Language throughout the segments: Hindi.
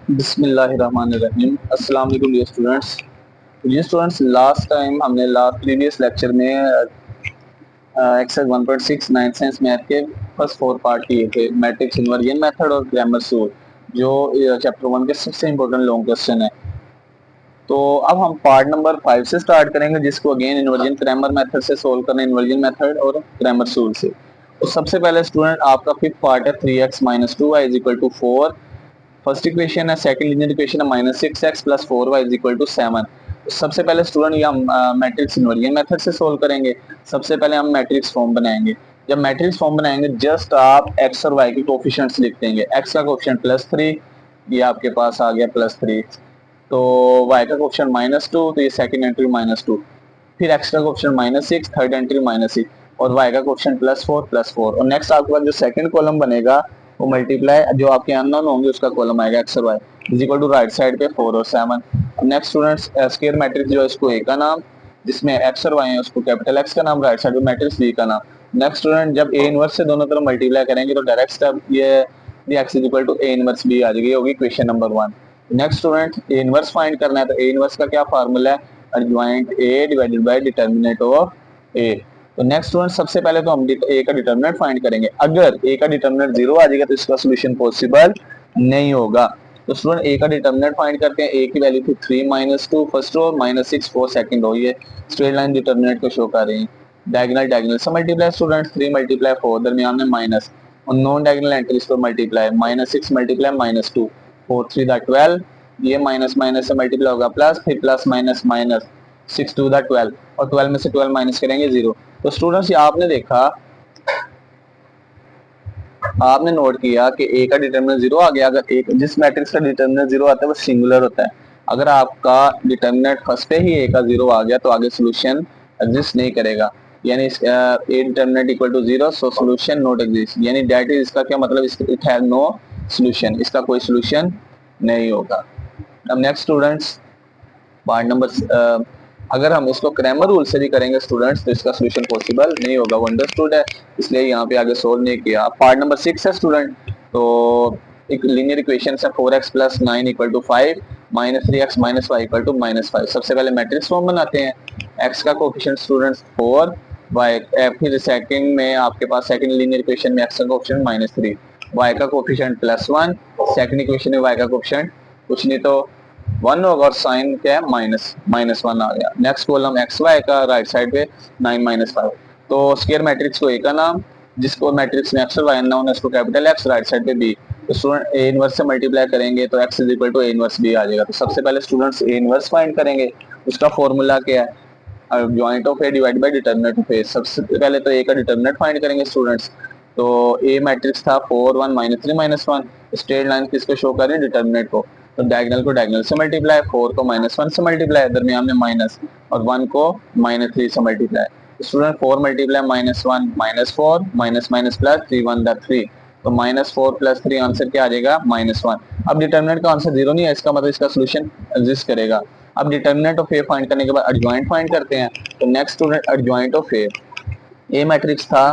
बिस्मिल्लाहिर्रहमानिर्रहीम। अस्सलाम वालेकुम डियर स्टूडेंट्स। लास्ट टाइम हमने प्रीवियस लेक्चर में एक्सरसाइज 1.6 नाइन्थ साइंस मैथ के फर्स्ट 4 पार्ट किए थे, मैट्रिक्स इन्वर्जन मेथड और ग्रामर सूट, जो चैप्टर 1 के सबसे इंपॉर्टेंट लॉन्ग क्वेश्चन है। तो अब हम पार्ट नंबर 5 से स्टार्ट करेंगे, जिसको अगेन इन्वर्जन ग्रामर मेथड से सोल्व करना है, इन्वर्जन मेथड और ग्रामर सूट से। तो सबसे पहले स्टूडेंट आपका फिफ्थ पार्ट है 3x - 2y = 4। फर्स्ट इक्वेशन है, सेकंड लीनियर इक्वेशन है -6x + 4y = 7। सबसे पहले स्टूडेंट ये हम मैट्रिक्स इन्वर्जन मेथड से सोल्व करेंगे। सबसे पहले हम मैट्रिक्स फॉर्म बनाएंगे। जब मैट्रिक्स फॉर्म बनाएंगे, जस्ट आप x और y के कोफिशिएंट्स लिख देंगे। x का कोफिशिएंट +3, ये आपके पास आ गया +3। तो y का कोफिशिएंट -2, तो ये सेकंड एंट्री -2। फिर x का कोफिशिएंट -6, थर्ड एंट्री -6, और y का कोफिशिएंट +4 और नेक्स्ट आपके पास जो सेकंड कॉलम बनेगा वो मल्टीप्लाई जो आपके अननोन होंगे उसका कॉलम आएगा x और y = राइट साइड पे 4 और 7। नेक्स्ट स्टूडेंट्स स्क्वायर मैट्रिक्स जो है इसको A का नाम, जिसमें x और y है उसको कैपिटल X का नाम, राइट साइड पे मैट्रिक्स B का नाम। नेक्स्ट स्टूडेंट जब A इनवर्स से दोनों तरफ मल्टीप्लाई करेंगे तो डायरेक्ट स्टेप ये x = A इनवर्स B आ जाएगी, होगी equation number 1। Next student A inverse find करना है, तो A इनवर्स का क्या फार्मूला है, adjoint A divided by determinant of A। तो नेक्स्ट स्टूडेंट सबसे पहले तो हम A का डिटर्मिनेंट फाइंड करेंगे। अगर A का डिटर्मिनेंट 0 आ जाएगा तो इसका सोल्यूशन पॉसिबल नहीं होगा। तो स्टूडेंट A का डिटर्मिनेंट फाइंड करते हैं। A की वैल्यू थी 3 - 2 फर्स्ट रो, -6 4 सेकंड रो। ये स्ट्रेट लाइन डिटर्मिनेंट को शो कर रही है। डायगोनल से मल्टीप्लाई स्टूडेंट, 3 × 4 दरमियान में माइनस, और नॉन डायगोनल एंट्रीज को मल्टीप्लाई, -6 × -2 4 3 12। ये माइनस माइनस से मल्टीप्लाई होगा प्लस, फिर प्लस माइनस माइनस 6 2 12, और 12 में से 12 माइनस करेंगे 0। तो स्टूडेंट्स आपने देखा, आपने नोट किया कि A का डिटर्मिनेंट 0 आ गया। अगर एक जिस मैट्रिक्स का डिटर्मिनेंट 0 आता है वो सिंगुलर होता है। अगर आपका डिटर्मिनेंट फर्स्ट पे ही A का 0 आ गया तो आगे सोल्यूशन एग्जिस्ट नहीं करेगा, यानी A determinant = 0, so solution not exist, यानी दैट इज, इसका क्या मतलब, इट हैज नो सोल्यूशन, इसका कोई सोल्यूशन नहीं होगा। अब नेक्स्ट स्टूडेंट्स पार्ट नंबर, अगर हम इसको क्रैमर रूल से भी करेंगे स्टूडेंट्स तो इसका सोल्यूशन पॉसिबल नहीं होगा, वो अंडरस्टूड है, इसलिए यहाँ पे आगे सोल्व नहीं किया। पार्ट नंबर 6 है स्टूडेंट। तो एक लीनियर इक्वेशन है 4x + 9 = 5 -3x - y = -5। सबसे पहले मैट्रिक्स फॉर्म बनाते हैं। x का कोफिशिएंट स्टूडेंट्स 4, y फिर सेकंड में आपके पास सेकंड लीनियर इक्वेशन में x का कोफिशिएंट -3, y का कोफिशिएंट +1, सेकंड इक्वेशन में y का कोफिशिएंट कुछ नहीं तो 1 होगा, और साइन क्या है -1 आ गया। नेक्स्ट कॉलम एक्स वाई का, राइट साइड पे 9 - 5। तो स्क्वायर मैट्रिक्स को A का नाम, जिसको मैट्रिक्स में एक्स और वाई नाउन है उसको कैपिटल X, राइट साइड पे B। तो स्टूडेंट A इनवर्स से मल्टीप्लाई करेंगे तो x = A इनवर्स B आ जाएगा। तो सबसे पहले स्टूडेंट्स A इनवर्स फाइंड करेंगे। उसका फॉर्मूला क्या है, joint of A divide by determinant of A। सबसे पहले तो A का डिटर्मिनेंट फाइंड करेंगे स्टूडेंट्स। तो A मैट्रिक्स था 4 1 -3 -1, स्ट्रेट लाइन किसको शो कर रही है, डिटर्मिनेंट को। तो डायगोनल को डायगोनल से मल्टीप्लाई, 4 को -1 से मल्टीप्लाई, दरमियान में माइनस, और 1 को -3 से multiply. Student 4 × -1 -4, minus minus plus, 3 1 3। तो -4 + 3 आंसर क्या आ जाएगा, -1। अब डिटर्मिनेंट का आंसर 0 नहीं है, इसका मतलब इसका सोल्यूशन एग्जिस्ट करेगा। अब डिटर्मिनेंट ऑफ ए फाइंड करने के बाद एडजॉइंट फाइंड करते हैं। तो next student adjoint of A matrix था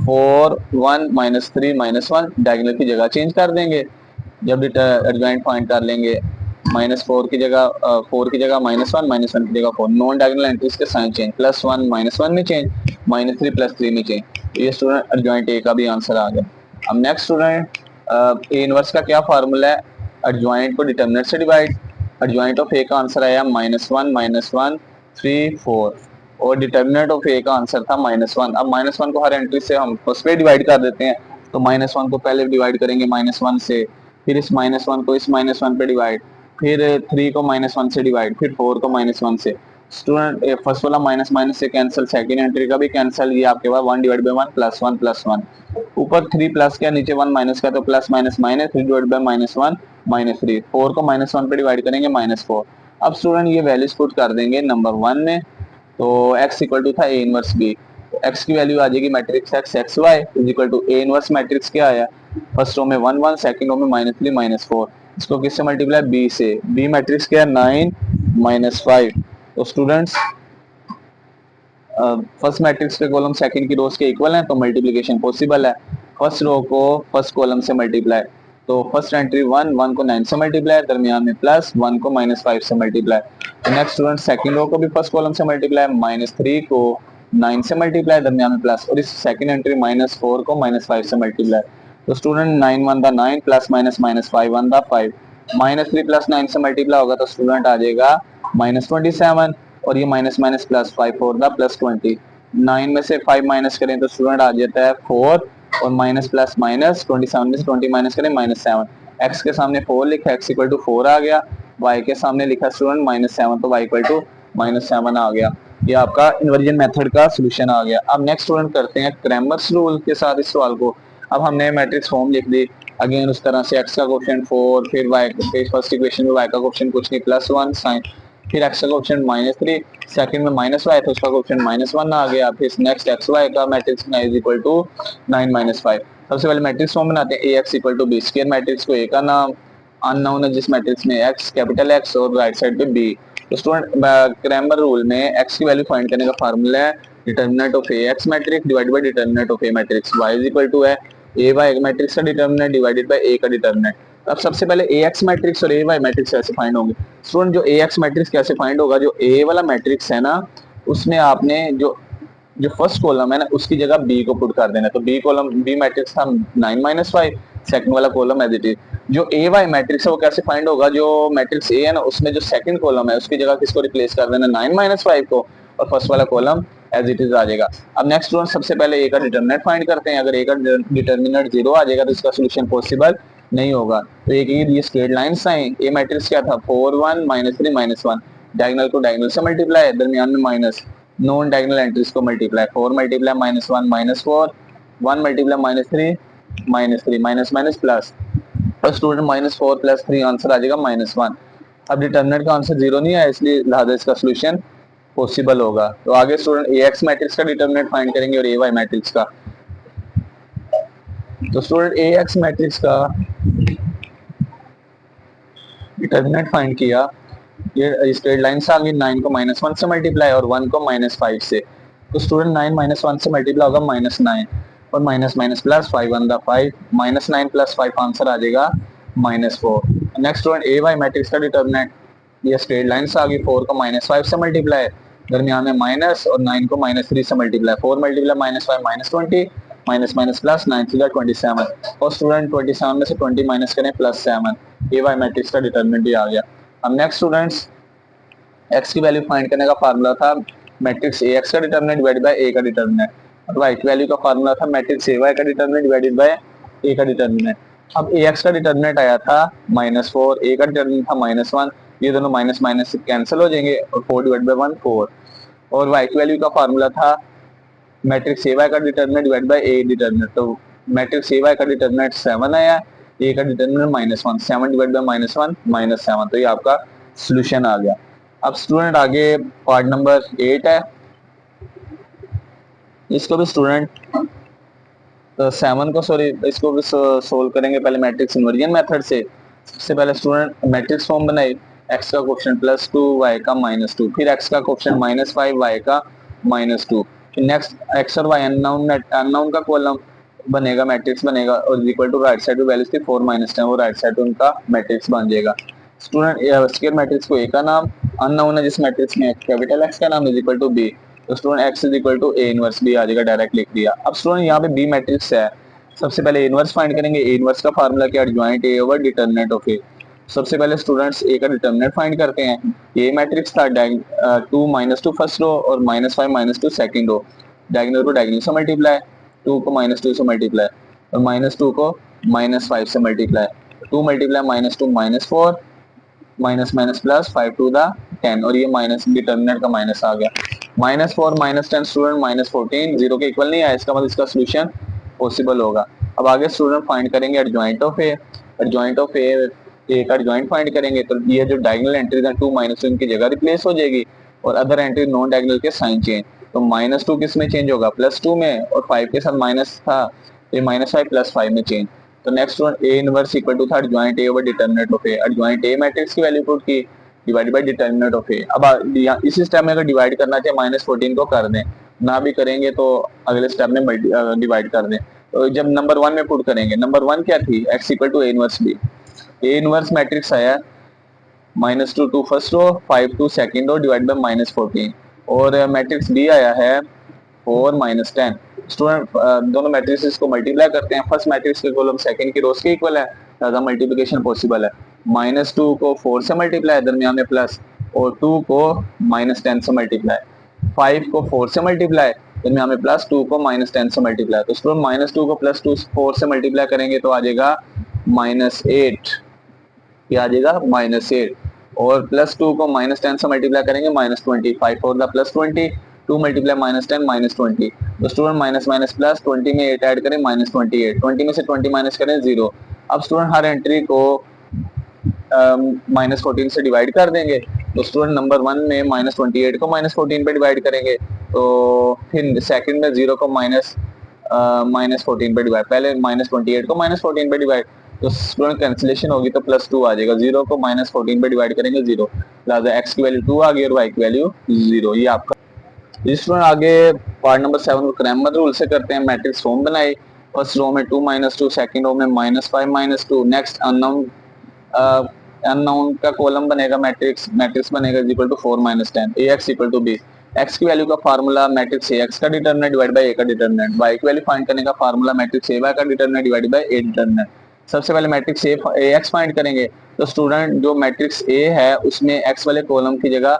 4 1 -3 -1, डायगोनल की जगह चेंज कर देंगे। जब एडजॉइंट फाइंड कर लेंगे, -4 की जगह 4 की जगह -1, -1 की जगह 4, नॉन डायगोनल एंट्रीज के साइन चेंज, +1 -1 में चेंज, -3 + 3 में चेंज। तो ये स्टूडेंट एडजॉइंट ए का भी आंसर आ गया। अब नेक्स्ट स्टूडेंट ए इनवर्स का क्या फार्मूला है, एडजॉइंट को डिटर्मिनेंट से डिवाइड। एडजॉइंट ऑफ ए का आंसर आया -1 -1 3 4, और डिटर्मिनेंट ऑफ ए का आंसर था -1। अब -1 को हर एंट्री से हम फर्स्ट पे डिवाइड कर देते हैं। तो -1 को पहले डिवाइड करेंगे -1 से, फिर इस -1 को इस -1 पे डिवाइड, फिर 3 को -1 से डिवाइड, फिर 4 को -1 से। स्टूडेंट फर्स्ट वाला माइनस माइनस से कैंसिल, सेकंड एंट्री का भी कैंसिल, ये आपके पास 1/1 +1 +1, ऊपर 3 प्लस का, नीचे 1 माइनस का, तो प्लस माइनस माइनस, 3/-1 -3, 4 को -1 पे डिवाइड करेंगे -4। अब स्टूडेंट ये वैल्यूज पुट कर देंगे नंबर 1 में। तो x = था A इनवर्स B। तो x की वैल्यू आ जाएगी matrix x x y = A inverse matrix क्या आया, फर्स्ट रो में 1 1, सेकंड रो में -3 -4। इसको किससे मल्टीप्लाई, B से। B मैट्रिक्स क्या है, 9 - 5। तो स्टूडेंट्स फर्स्ट मैट्रिक्स के कॉलम सेकंड की रोज के इक्वल हैं, तो मल्टीप्लिकेशन पॉसिबल है। फर्स्ट रो को फर्स्ट कॉलम से मल्टीप्लाई, तो फर्स्ट एंट्री 1 को 9 से मल्टीप्लाई, दरमियान में प्लस, 1 को -5 से मल्टीप्लाई। तो नेक्स्ट स्टूडेंट सेकंड रो को भी फर्स्ट कॉलम से मल्टीप्लाई, -3 को 9 से मल्टीप्लाई, दरमियान में प्लस, और इस सेकंड एंट्री -4 को -5 से मल्टीप्लाई। तो स्टूडेंट 9 1 दा 9 प्लस माइनस -5 1 दा 5, -3 प्लस 9 से मल्टीप्लाई होगा तो स्टूडेंट आ जाएगा -27, और ये माइनस माइनस प्लस 5 4 दा +20। 9 में से 5 माइनस करें तो स्टूडेंट आ जाता है 4, और माइनस प्लस माइनस 27 में से 20 माइनस करें -7। x के सामने 4 लिखा, x इक्वल टू 4 आ गया। y के सामने लिखा स्टूडेंट -7, तो y इक्वल टू -7 आ गया। ये आपका इन्वर्जन मेथड का सोल्यूशन आ गया। अब नेक्स्ट स्टूडेंट करते हैं क्रैमर्स रूल के साथ इस सवाल को। अब हमने मैट्रिक्स फॉर्म लिख दी, अगेन उस तरह से x का कोएफिशिएंट 4, फिर y, फिर फर्स्ट इक्वेशन में y का कोएफिशिएंट कुछ नहीं +1 साइन, फिर x का कोएफिशिएंट -3, सेकंड में -y तो उसका कोएफिशिएंट -1 आ गया। फिर नेक्स्ट xy का मैट्रिक्स इज इक्वल टू 9 - 5। सबसे पहले मैट्रिक्स फॉर्म बनाते हैं, ax equal to b square. Matrix को a का नाम, अननोन है जिस मैट्रिक्स में x कैपिटल X और राइट साइड पे b। तो स्टूडेंट क्रैमर रूल में x की वैल्यू फाइंड करने का फार्मूला है determinant of ax matrix divided by determinant of a matrix. y is equal to है ay मैट्रिक्स का डिटरमिनेंट डिवाइडेड बाय a का डिटरमिनेंट। अब सबसे पहले ax मैट्रिक्स और ay मैट्रिक्स कैसे फाइंड होंगे स्टूडेंट? जो ax मैट्रिक्स कैसे फाइंड होगा, जो a वाला मैट्रिक्स है ना, उसमें आपने जो जो फर्स्ट कॉलम है ना उसकी जगह बी को पुट कर देना। तो बी कॉलम, बी मैट्रिक्स था 9 - 5, सेकंड वाला कॉलम एज इट इज। जो ए वाई मैट्रिक्स है वो कैसे फाइंड होगा? जो मैट्रिक्स ए है ना उसमें जो सेकंड कॉलम है उसकी जगह किसको रिप्लेस कर देना? 9 - 5 को, और फर्स्ट वाला कॉलम एज इट इज आ जाएगा। अब नेक्स्ट स्टूडेंट सबसे पहले ए का डिटरमिनेंट फाइंड करते हैं। अगर ए का डिटरमिनेंट 0 आ जाएगा तो इसका सोल्यूशन पॉसिबल नहीं होगा। तो एक ये स्ट्रेट लाइंस हैं। ए मैट्रिक्स क्या था? 4 1 -3 -1, डायगोनल को डायगोनल से मल्टीप्लाई, दरमियान में माइनस, नॉन डायगोनल एंट्रीज को multiply, 4 multiply -1 -4, 1 multiply -3 -3, minus minus plus, और स्टूडेंट -4 + 3 आंसर आ जाएगा -1। अब डिटरमिनेंट का आंसर 0 नहीं है, इसलिए लिहाजा इसका सोल्यूशन पॉसिबल होगा। तो आगे स्टूडेंट ax मैट्रिक्स का डिटरमिनेंट फाइंड करेंगे और ay मैट्रिक्स का। तो स्टूडेंट ax मैट्रिक्स का डिटरमिनेंट फाइंड किया, ये स्ट्रेट लाइन से आ गई, 9 को -1 से मल्टीप्लाई और 1 को -5 से। तो स्टूडेंट 9 -1 से मल्टीप्लाई होगा -9, और माइनस माइनस प्लस 5 1 दा 5, -9 + 5 आंसर आ जाएगा -4। नेक्स्ट स्टूडेंट ए वाई मैट्रिक्स का डिटरमिनेंट, ये स्ट्रेट लाइन से आ गई, 4 को -5 से मल्टीप्लाई, दरमियान में माइनस, और 9 को -3 से multiply, 4 multiply -5 -20, minus minus plus 9 3 27, और स्टूडेंट 27 में से 20 माइनस करें +7, ए वाई मैट्रिक्स का डिटरमिनेंट भी आ गया। अब नेक्स्ट स्टूडेंट्स x की वैल्यू फाइंड करने का फार्मूला था मैट्रिक्स ax का डिटरमिनेंट डिवाइडेड बाय a का डिटरमिनेंट, और y वैल्यू का फार्मूला था मैट्रिक्स ay का डिटरमिनेंट डिवाइडेड बाय a का डिटरमिनेंट। अब ax का डिटरमिनेंट आया था -4, a का डिटरमिनेंट था -1, ये दोनों माइनस माइनस कैंसिल हो जाएंगे, और 4 डिवाइड बाय 1 4, और y वैल्यू का फार्मूला था मैट्रिक्स ay का determinant divide by a determinant. तो मैट्रिक्स ay का डिटरमिनेंट 7 आया, a का डिटरमिनेंट -1, 7 डिवाइड बाय -1 -7, तो ये आपका सॉल्यूशन आ गया। अब स्टूडेंट आगे पार्ट नंबर 8 है, इसको भी स्टूडेंट 7 को इसको भी सोल्व करेंगे पहले मैट्रिक्स इन्वर्जन मेथड से। सबसे पहले स्टूडेंट मैट्रिक्स फॉर्म बनाई, x का कोएफिशिएंट +2 y का -2, फिर x का कोएफिशिएंट -5 y का -2, फिर नेक्स्ट x और y अननोन का कॉलम बनेगा, मैट्रिक्स बनेगा, और इक्वल टू राइट साइड पे वैल्यूज थी 4 -10, वो राइट साइड पे उनका मैट्रिक्स बन जाएगा। स्टूडेंट स्क्वायर मैट्रिक्स को a का नाम, अननोन है जिस मैट्रिक्स में कैपिटल X का नाम इज इक्वल टू b, तो student x is equal to a inverse b आ जाएगा, डायरेक्ट लिख दिया। अब स्टूडेंट यहाँ पे b मैट्रिक्स है, सबसे पहले a इनवर्स फाइंड करेंगे। a इनवर्स का फार्मूला क्या? Adjoint a over determinant of a। सबसे पहले स्टूडेंट्स a का डिटरमिनेंट फाइंड करते हैं। a मैट्रिक्स था 2 -2 फर्स्ट रो और -5 -2 सेकंड रो, डायगोनल को डायगोनल से मल्टीप्लाई, 2 को -2 से मल्टीप्लाई, और -2 को -5 से multiply, 2 multiply -2 -4, minus minus plus 5 to the 10, और ये माइनस डिटरमिनेंट का माइनस आ गया, -4 -10 स्टूडेंट -14, 0 के इक्वल नहीं आया, इसका मतलब इसका सोल्यूशन पॉसिबल होगा। अब आगे स्टूडेंट फाइंड करेंगे adjoint of A, adjoint of A का एडजॉइंट फाइंड करेंगे, तो ये जो डायगोनल एंट्रीज हैं 2 -2 इनकी जगह रिप्लेस हो जाएगी, और अदर एंट्री नॉन डायगोनल के साइन चेंज, तो -2 किस में चेंज होगा? +2 में, और 5 के साथ माइनस था, ये -5 + 5 में चेंज। तो next one a inverse equal to था adjoint a over determinant of a, adjoint a matrix की वैल्यू पुट की, divided by determinant of a। अब इसी स्टेप में अगर डिवाइड करना चाहे -14 को कर दें, ना भी करेंगे तो अगले स्टेप में डिवाइड कर दें। तो जब नंबर 1 में पुट करेंगे, नंबर 1 क्या थी, x equal to A inverse B. A inverse matrix आया -2 two first row, 5 two second row divide by -14, और मैट्रिक्स बी आया है 4 -10। स्टूडेंट दोनों मैट्रिक्स को मल्टीप्लाई करते हैं, फर्स्ट मैट्रिक्स के कॉलम सेकंड की रोज के इक्वल है, ज़्यादा मल्टीप्लिकेशन पॉसिबल है। -2 को 4 से मल्टीप्लाई, दरमियान में प्लस, और 2 को -10 से मल्टीप्लाई, 5 को 4 से मल्टीप्लाई, दरमियान में प्लस, 2 को -10 से मल्टीप्लाई। तो स्टूडेंट -2 को +2 4 से मल्टीप्लाई करेंगे तो आ जाएगा -8, क्या आ जाएगा -8, और +2 को -10 से मल्टीप्लाई करेंगे -20, 5 4 द +20, 2 मल्टीप्लाई -10 -20। तो स्टूडेंट माइनस माइनस प्लस, 20 में 8 ऐड करें -28, 20 में से 20 माइनस करें 0। अब स्टूडेंट हर एंट्री को -14 से डिवाइड कर देंगे। तो स्टूडेंट नंबर 1 में -28 को -14 पे डिवाइड करेंगे, तो फिर सेकंड में 0 को -14 पे डिवाइड, पहले -28 को -14 पे डिवाइड, तो स्टूडेंट कैंसिलेशन होगी तो +2 आ जाएगा। 0 को -14 पे डिवाइड करेंगे 0, लिहाजा x की वैल्यू 2 आ गई और y की वैल्यू 0। ये आपका स्टूडेंट आगे पार्ट नंबर 7 को क्रैमर रूल से करते हैं। मैट्रिक्स फॉर्म बनाई, फर्स्ट रो में 2 -2, सेकंड रो में -5 -2, नेक्स्ट अननोन का कॉलम बनेगा, मैट्रिक्स बनेगा equal to 4 -10, ax equal to b। x की वैल्यू का फार्मूला मैट्रिक्स ax का डिटरमिनेंट डिवाइड बाय a का डिटरमिनेंट, y की वैल्यू फाइंड करने का फार्मूला मैट्रिक्स ay का determinant divide by a determinant. सबसे पहले मैट्रिक्स ax फाइंड करेंगे, तो स्टूडेंट जो मैट्रिक्स a है उसमें x वाले कॉलम की जगह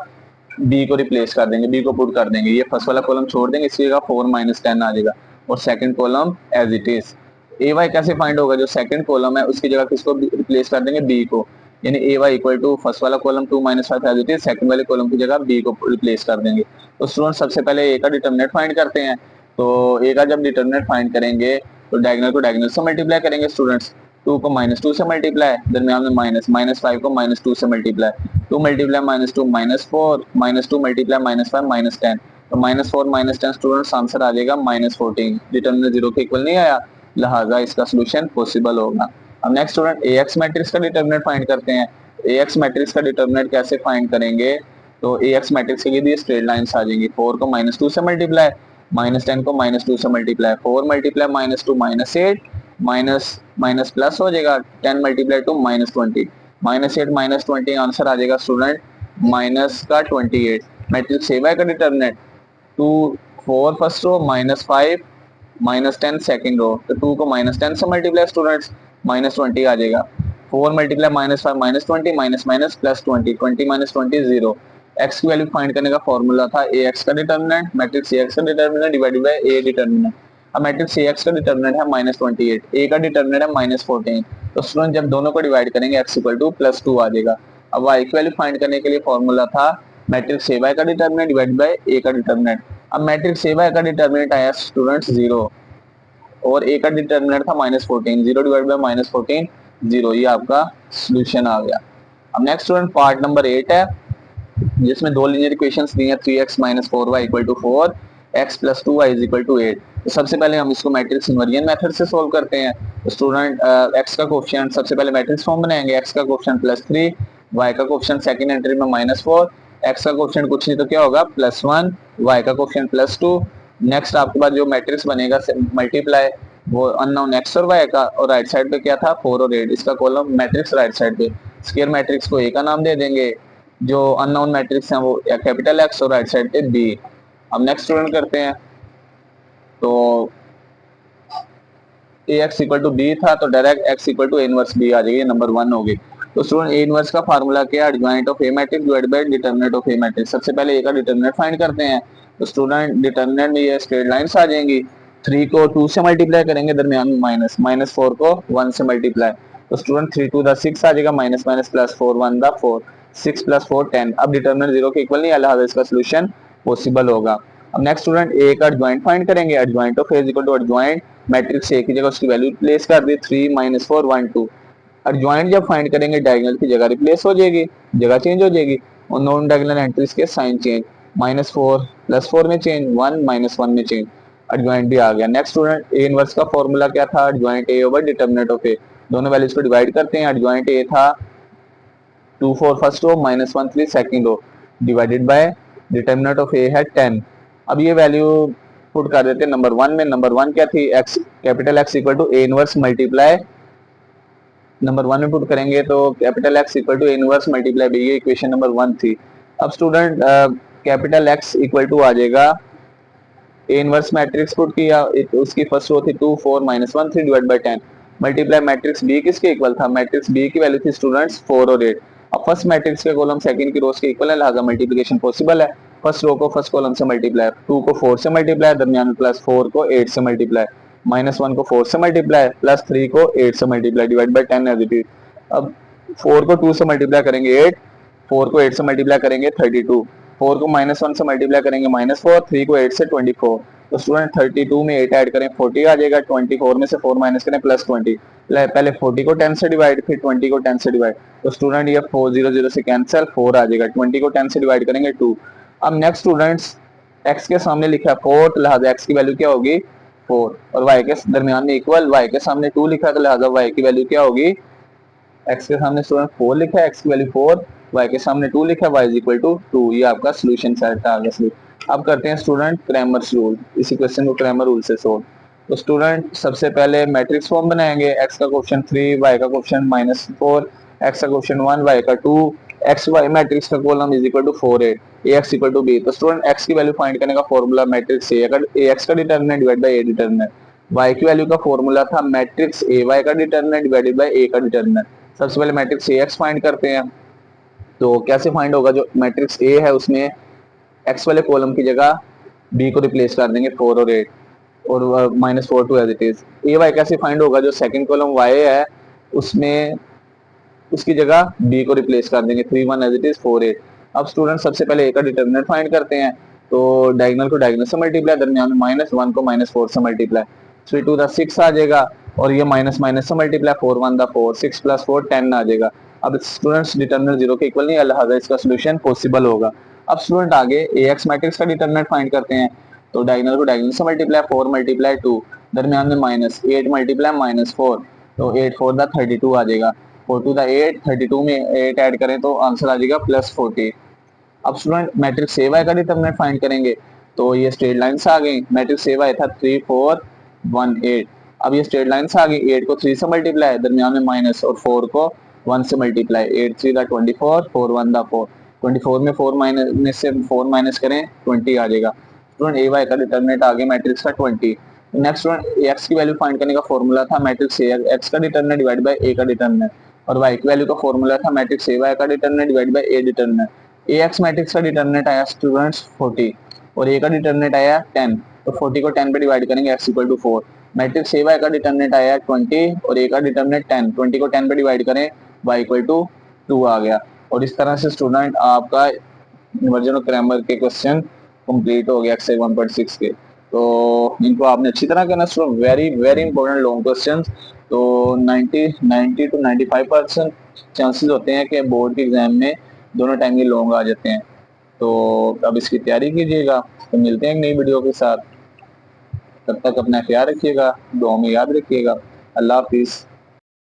b को रिप्लेस कर देंगे, b को पुट कर देंगे, ये फर्स्ट वाला कॉलम छोड़ देंगे, इसकी जगह 4 -10 आ जाएगा, और second column as it is. A Y कैसे फाइंड होगा, जो सेकंड कॉलम है उसकी जगह किसको रिप्लेस कर देंगे, बी को, यानी A Y equal to first वाला column 2 -5 as it is, second वाले कॉलम की जगह बी को रिप्लेस कर देंगे। तो स्टूडेंट सबसे पहले ए का डिटरमिनेंट फाइंड करते हैं। तो ए का जब डिटरमिनेंट फाइंड करेंगे तो डायगोनल को डायगोनल से मल्टीप्लाई करेंगे स्टूडेंट्स, 2 को -2 से मल्टीप्लाई, दरमियान में -5 को -2 से मल्टीप्लाई, 2 मल्टीप्लाई -2 -4, -2 मल्टीप्लाई -5 -10, तो -4 -10 स्टूडेंट्स आंसर आ जाएगा -14। डिटरमिनेंट 0 के इक्वल नहीं आया, लिहाजा इसका सोल्यूशन पॉसिबल होगा। अब नेक्स्ट स्टूडेंट ax मैट्रिक्स का डिटरमिनेंट फाइंड करते हैं। ax मैट्रिक्स का डिटरमिनेंट कैसे फाइंड करेंगे, तो ax मैट्रिक्स के लिए स्ट्रेट लाइंस आ जाएंगी, 4 को -2 से मल्टीप्लाई, -10 को -2 से मल्टीप्लाई, 4 मल्टीप्लाई -2 -8, माइनस प्लस हो जाएगा, 10 मल्टीप्लाई टू -20, -8 -20 आंसर आ जाएगा स्टूडेंट माइनस का 28। मैट्रिक्स a का determinant 2 4 first row, -5 -10 second row, तो 2 को -10 से मल्टीप्लाई स्टूडेंट्स -20 आ जाएगा, 4 multiply -5 -20, minus minus plus 20, 20 -20 0। x की वैल्यू फाइंड करने का फॉर्मूला था ax का डिटरमिनेंट, मैट्रिक्स ax का determinant divided by a determinant. अब मैट्रिक्स ax का डिटरमिनेंट है -28, a का डिटरमिनेंट है -14, तो स्टूडेंट जब दोनों को डिवाइड करेंगे x इक्वल टू +2 आ जाएगा। अब y की वैल्यू फाइंड करने के लिए फॉर्मूला था मैट्रिक्स ay का डिटरमिनेंट डिवाइडेड बाय a का डिटरमिनेंट। अब मैट्रिक्स ay का डिटरमिनेंट आया स्टूडेंट्स 0, और a का डिटरमिनेंट था -14, 0 डिवाइड बाय -14 0, ये आपका सॉल्यूशन आ गया। अब नेक्स्ट स्टूडेंट पार्ट नंबर 8 है, जिसमें दो लीनियर इक्वेशंस दी हैं, 3x - 4y = 4, x + 2y = 8। तो सबसे पहले हम इसको मैट्रिक्स इन्वर्जन मेथड से सोल्व करते हैं। तो स्टूडेंट x का कोएफिशिएंट सबसे पहले मैट्रिक्स फॉर्म बनाएंगे, x का कोएफिशिएंट +3, y का कोएफिशिएंट सेकंड एंट्री में -4, x का कोएफिशिएंट कुछ नहीं तो क्या होगा +1, y का कोएफिशिएंट +2। नेक्स्ट आपके पास जो मैट्रिक्स बनेगा मल्टीप्लाई वो अननोन x और y का, और राइट साइड पे क्या था 4 और 8, इसका कॉलम मैट्रिक्स राइट साइड पे, स्क्वायर मैट्रिक्स को a का नाम दे देंगे, जो अननोन मैट्रिक्स हैं वो कैपिटल X और राइट साइड पे B। अब नेक्स्ट स्टूडेंट करते हैं, तो ax = b था तो direct x = a inverse b आ जाएगी, नंबर 1 होगी। तो स्टूडेंट a इनवर्स का फार्मूला क्या है, adjoint of a matrix divided by determinant of a matrix. सबसे पहले a का डिटरमिनेंट फाइंड करते हैं। तो स्टूडेंट डिटरमिनेंट में ये स्ट्रेट लाइंस आ जाएंगी, 3 को 2 से मल्टीप्लाई करेंगे, दरमियान में माइनस, -4 को 1 से मल्टीप्लाई, तो स्टूडेंट 3 2 द 6 आ जाएगा, माइनस माइनस प्लस 4 1 द 4, 6 + 4 10। अब डिटरमिनेंट 0 के इक्वल नहीं है, लिहाजा इसका सॉल्यूशन पॉसिबल होगा। अब नेक्स्ट स्टूडेंट a का एडजॉइंट फाइंड करेंगे, adjoint of a = adjoint matrix a की जगह उसकी वैल्यू प्लेस कर दी, 3 - 4 1 2। एडजॉइंट जब फाइंड करेंगे डायगोनल की जगह रिप्लेस हो जाएगी, जगह चेंज हो जाएगी, और नॉन डायगोनल एंट्रीज के साइन चेंज, -4 +4 में चेंज, 1 -1 में चेंज, एडजॉइंट भी आ गया। नेक्स्ट स्टूडेंट a इनवर्स का फॉर्मूला क्या था, adjoint a over determinant of a। दोनों वैल्यूज को डिवाइड करते हैं, एडजॉइंट a था 2 4 first row, -1 3 second row, divided by determinant of a है 10। अब ये वैल्यू पुट कर देते हैं नंबर 1 में। नंबर 1 क्या थी, X capital X equal to A inverse multiply, number 1 में पुट करेंगे तो capital X equal to A inverse multiply B, ये इक्वेशन नंबर 1 थी। अब student capital X equal to आ जाएगा, ए इनवर्स मैट्रिक्स पुट किया, उसकी फर्स्ट रो थी 2 4 -1 3 divide by 10 multiply matrix B किसके इक्वल था, मैट्रिक्स बी की वैल्यू थी स्टूडेंट्स 4 और 8। अब फर्स्ट मैट्रिक्स के कॉलम सेकंड की रोज के इक्वल है, लिहाजा मल्टीप्लिकेशन पॉसिबल है। फर्स्ट रो को फर्स्ट कॉलम से मल्टीप्लाई, 2 को 4 से मल्टीप्लाई, दरमियान में प्लस 4 को 8 से मल्टीप्लाई, -1 को 4 से मल्टीप्लाई, प्लस 3 को 8 से multiply, divide by 10 as it is. अब 4 को 2 से मल्टीप्लाई करेंगे 8, 4 को 8 से मल्टीप्लाई करेंगे 32, 4 को -1 से मल्टीप्लाई करेंगे -4, 3 को 8 से 24। तो स्टूडेंट 32 में 8 ऐड करें 40 आ जाएगा, 24 में से 4 माइनस करें प्लस 20, पहले 40 को 10 से डिवाइड फिर 20 को 10 से डिवाइड, तो स्टूडेंट ये 4 0 0 से कैंसिल, 4 आ जाएगा, 20 को 10 से डिवाइड करेंगे 2। अब नेक्स्ट स्टूडेंट्स x के सामने लिखा है 4, तो लिहाजा x की वैल्यू क्या होगी 4, और y के दरमियान में इक्वल, y के सामने 2 लिखा है तो लिहाजा y की वैल्यू क्या होगी, x के सामने स्टूडेंट 4 लिखा है, x की वैल्यू 4, y के सामने 2 लिखा है, y इज इक्वल टू 2। ये आपका सोल्यूशन सेट आ गया। अब करते हैं स्टूडेंट क्रैमर्स रूल, इसी क्वेश्चन को क्रैमर रूल से सोल्व। तो स्टूडेंट सबसे पहले मैट्रिक्स फॉर्म बनाएंगे, x का कोएफिशिएंट 3, y का कोएफिशिएंट -4, x का कोएफिशिएंट 1, y का 2, एक्स वाई मैट्रिक्स का column is equal to 4 8, A X equal to B. तो स्टूडेंट x की वैल्यू फाइंड करने का फॉर्मूला मैट्रिक्स ए, अगर ए एक्स का determinant divide by A determinant, y की वैल्यू का फॉर्मूला था मैट्रिक्स ए वाई का डिटरमिनेंट डिवाइडेड बाय ए का डिटरमिनेंट। सबसे पहले मैट्रिक्स ए एक्स फाइंड करते हैं, तो कैसे फाइंड होगा, जो मैट्रिक्स ए है उसमें एक्स वाले कॉलम की जगह बी को रिप्लेस कर देंगे 4 और 8 और -4 two as it is. A Y कैसे फाइंड होगा, जो सेकंड कॉलम वाई है उसमें उसकी जगह बी को रिप्लेस कर देंगे 3 1 एज इट इज 4 8। अब स्टूडेंट सबसे पहले ए का डिटरमिनेंट फाइंड करते हैं, तो डायगोनल को डायगोनल से मल्टीप्लाई, दरमियान में -1 को -4 से मल्टीप्लाई, 3 2 6 आ जाएगा, और ये माइनस माइनस से मल्टीप्लाई, 4 1 4, 6 + 4 10 आ जाएगा। अब स्टूडेंट्स डिटरमिनेंट 0 के इक्वल नहीं है, लिहाजा इसका सोल्यूशन पॉसिबल होगा। अब स्टूडेंट आगे ए एक्स मैट्रिक्स का डिटरमिनेंट फाइंड करते हैं, तो डायगोनल को डायगोनल से मल्टीप्लाई, 4 × 2, दरमियान में माइनस, 8 × -4, तो 8 4 32 आ जाएगा, 4 2 8, 32 में 8 ऐड करें तो आंसर आ जाएगा +40। अब स्टूडेंट मैट्रिक्स ए वाई का डिटरमिनेंट फाइंड करेंगे, तो ये स्ट्रेट लाइन्स आ गई, मैट्रिक्स ए वाई था 3 4 1 8। अब ये स्ट्रेट लाइन्स आ गई, 8 को 3 से मल्टीप्लाई, दरमियान में माइनस, और 4 को 1 से मल्टीप्लाई, 8 3 24, 4 1 4, 24 में 4 माइनस से 4 माइनस करें 20 आ जाएगा। स्टूडेंट ए वाई का डिटरमिनेंट आ गया मैट्रिक्स का 20। नेक्स्ट स्टूडेंट एक्स की वैल्यू फाइंड करने का फॉर्मूला था मैट्रिक्स ए एक्स का डिटरमिनेंट डिवाइड बाय ए का डिटरमिनेंट, और वाई की वैल्यू का फॉर्मूला था मैट्रिक्स ए वाई का determinant divide by A determinant. A x matrix का डिटरमिनेंट आया स्टूडेंट्स 40 और ए का डिटरमिनेंट आया 10, तो 40 को 10 पे डिवाइड करेंगे x equal to 4। Matrix A Y का डिटरमिनेंट आया 20 और ए का डिटरमिनेंट 10, 20 को 10 पे डिवाइड करें y इक्वल टू 2 आ गया। और इस तरह से स्टूडेंट आपका इमर्जन और क्रैमर के क्वेश्चन कंप्लीट हो गया एक्सरसाइज 1.6 के। तो इनको आपने अच्छी तरह करना student, very very important long questions. तो 90 to 95% चांसेस होते हैं कि बोर्ड के एग्जाम में दोनों टाइम के लॉन्ग आ जाते हैं। तो अब इसकी तैयारी कीजिएगा, तो मिलते हैं एक नई वीडियो के साथ। तब तक अपना ख्याल रखिएगा, दुआ में याद रखिएगा। अल्लाह हाफिज़।